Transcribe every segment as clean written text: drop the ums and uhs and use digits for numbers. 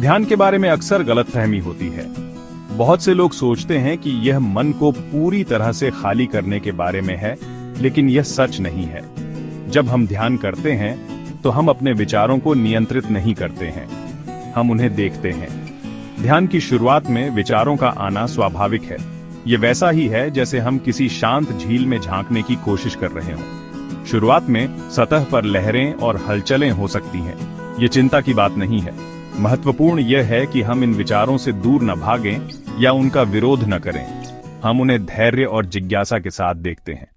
ध्यान के बारे में अक्सर गलतफहमी होती है। बहुत से लोग सोचते हैं कि यह मन को पूरी तरह से खाली करने के बारे में है, लेकिन यह सच नहीं है। जब हम ध्यान करते हैं तो हम अपने विचारों को नियंत्रित नहीं करते हैं, हम उन्हें देखते हैं। ध्यान की शुरुआत में विचारों का आना स्वाभाविक है। ये वैसा ही है जैसे हम किसी शांत झील में झांकने की कोशिश कर रहे हों। शुरुआत में सतह पर लहरें और हलचलें हो सकती हैं। ये चिंता की बात नहीं है। महत्वपूर्ण यह है कि हम इन विचारों से दूर न भागें या उनका विरोध न करें। हम उन्हें धैर्य और जिज्ञासा के साथ देखते हैं।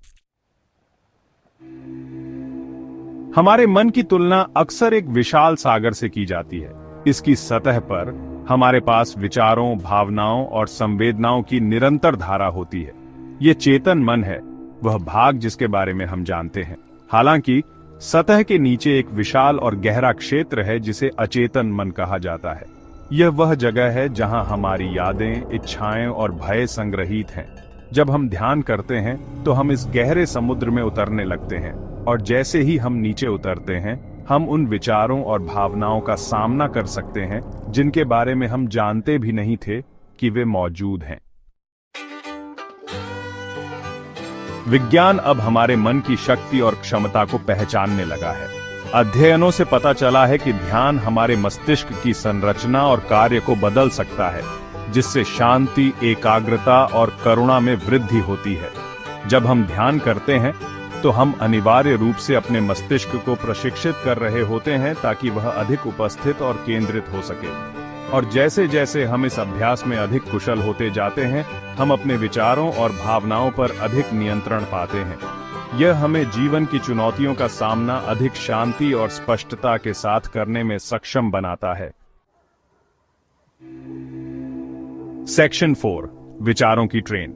हमारे मन की तुलना अक्सर एक विशाल सागर से की जाती है। इसकी सतह पर हमारे पास विचारों, भावनाओं और संवेदनाओं की निरंतर धारा होती है। ये चेतन मन है, वह भाग जिसके बारे में हम जानते हैं। हालांकि सतह के नीचे एक विशाल और गहरा क्षेत्र है जिसे अचेतन मन कहा जाता है। यह वह जगह है जहां हमारी यादें, इच्छाएं और भय संग्रहित हैं। जब हम ध्यान करते हैं तो हम इस गहरे समुद्र में उतरने लगते हैं, और जैसे ही हम नीचे उतरते हैं हम उन विचारों और भावनाओं का सामना कर सकते हैं जिनके बारे में हम जानते भी नहीं थे कि वे मौजूद हैं। विज्ञान अब हमारे मन की शक्ति और क्षमता को पहचानने लगा है। अध्ययनों से पता चला है कि ध्यान हमारे मस्तिष्क की संरचना और कार्य को बदल सकता है, जिससे शांति, एकाग्रता और करुणा में वृद्धि होती है। जब हम ध्यान करते हैं तो हम अनिवार्य रूप से अपने मस्तिष्क को प्रशिक्षित कर रहे होते हैं ताकि वह अधिक उपस्थित और केंद्रित हो सके। और जैसे जैसे हम इस अभ्यास में अधिक कुशल होते जाते हैं, हम अपने विचारों और भावनाओं पर अधिक नियंत्रण पाते हैं। यह हमें जीवन की चुनौतियों का सामना अधिक शांति और स्पष्टता के साथ करने में सक्षम बनाता है। सेक्शन 4, विचारों की ट्रेन।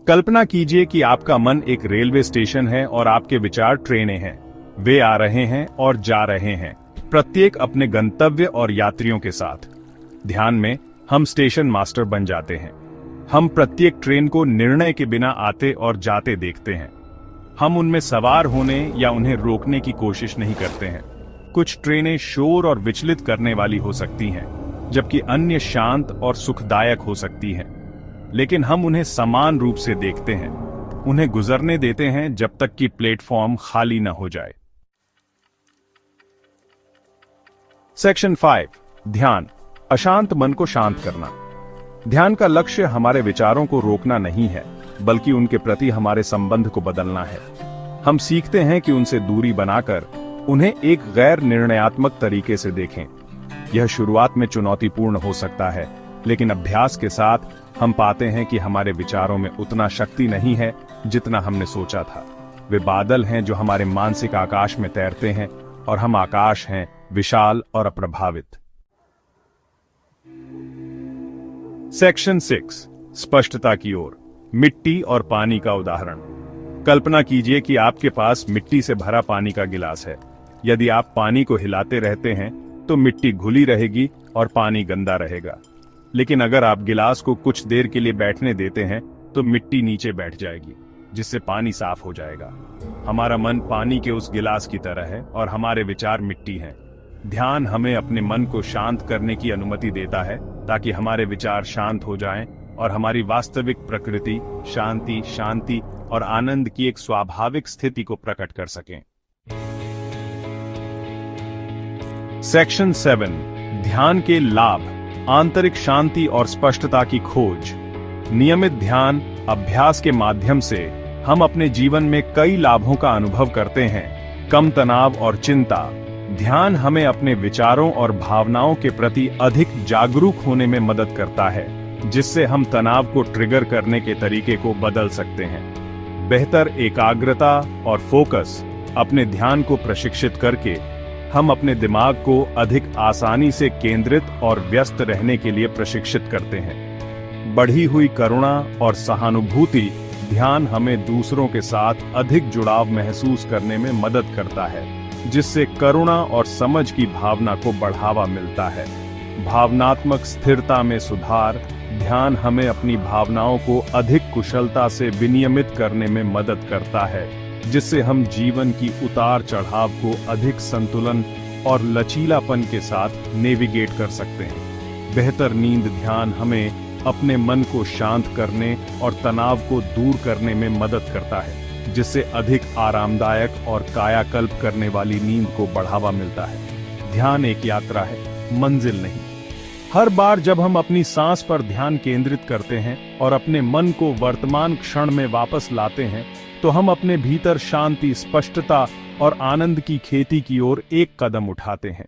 कल्पना कीजिए कि आपका मन एक रेलवे स्टेशन है और आपके विचार ट्रेनें हैं। वे आ रहे हैं और जा रहे हैं, प्रत्येक अपने गंतव्य और यात्रियों के साथ। ध्यान में हम स्टेशन मास्टर बन जाते हैं। हम प्रत्येक ट्रेन को निर्णय के बिना आते और जाते देखते हैं। हम उनमें सवार होने या उन्हें रोकने की कोशिश नहीं करते हैं। कुछ ट्रेनें शोर और विचलित करने वाली हो सकती हैं, जबकि अन्य शांत और सुखदायक हो सकती हैं। लेकिन हम उन्हें समान रूप से देखते हैं, उन्हें गुजरने देते हैं जब तक कि प्लेटफॉर्म खाली न हो जाए। सेक्शन 5, ध्यान, अशांत मन को शांत करना। ध्यान का लक्ष्य हमारे विचारों को रोकना नहीं है, बल्कि उनके प्रति हमारे संबंध को बदलना है। हम सीखते हैं कि उनसे दूरी बनाकर उन्हें एक गैर निर्णयात्मक तरीके से देखें। यह शुरुआत में चुनौतीपूर्ण हो सकता है, लेकिन अभ्यास के साथ हम पाते हैं कि हमारे विचारों में उतना शक्ति नहीं है जितना हमने सोचा था। वे बादल हैं जो हमारे मानसिक आकाश में तैरते हैं, और हम आकाश हैं, विशाल और अप्रभावित। सेक्शन 6, स्पष्टता की ओर। मिट्टी और पानी का उदाहरण। कल्पना कीजिए कि आपके पास मिट्टी से भरा पानी का गिलास है। यदि आप पानी को हिलाते रहते हैं तो मिट्टी घुली रहेगी और पानी गंदा रहेगा। लेकिन अगर आप गिलास को कुछ देर के लिए बैठने देते हैं तो मिट्टी नीचे बैठ जाएगी, जिससे पानी साफ हो जाएगा। हमारा मन पानी के उस गिलास की तरह है और हमारे विचार मिट्टी हैं। ध्यान हमें अपने मन को शांत करने की अनुमति देता है ताकि हमारे विचार शांत हो जाएं और हमारी वास्तविक प्रकृति, शांति, शांति और आनंद की एक स्वाभाविक स्थिति को प्रकट कर सकें। सेक्शन 7, ध्यान के लाभ, आंतरिक शांति और स्पष्टता की खोज। नियमित ध्यान अभ्यास के माध्यम से हम अपने जीवन में कई लाभों का अनुभव करते हैं। कम तनाव और चिंता। ध्यान हमें अपने विचारों और भावनाओं के प्रति अधिक जागरूक होने में मदद करता है, जिससे हम तनाव को ट्रिगर करने के तरीके को बदल सकते हैं। बेहतर एकाग्रता और फोकस। अपने ध्यान को प्रशिक्षित करके हम अपने दिमाग को अधिक आसानी से केंद्रित और व्यस्त रहने के लिए प्रशिक्षित करते हैं। बढ़ी हुई करुणा और सहानुभूति। ध्यान हमें दूसरों के साथ अधिक जुड़ाव महसूस करने में मदद करता है, जिससे करुणा और समझ की भावना को बढ़ावा मिलता है। भावनात्मक स्थिरता में सुधार। ध्यान हमें अपनी भावनाओं को अधिक कुशलता से विनियमित करने में मदद करता है, जिससे हम जीवन की उतार चढ़ाव को अधिक संतुलन और लचीलापन के साथ नेविगेट कर सकते हैं। बेहतर नींद ध्यान हमें अपने मन को शांत करने और तनाव को दूर करने में मदद करता है, जिससे अधिक आरामदायक और कायाकल्प करने वाली नींद को बढ़ावा मिलता है। ध्यान एक यात्रा है, मंजिल नहीं। हर बार जब हम अपनी सांस पर ध्यान केंद्रित करते हैं और अपने मन को वर्तमान क्षण में वापस लाते हैं, तो हम अपने भीतर शांति, स्पष्टता और आनंद की खेती की ओर एक कदम उठाते हैं।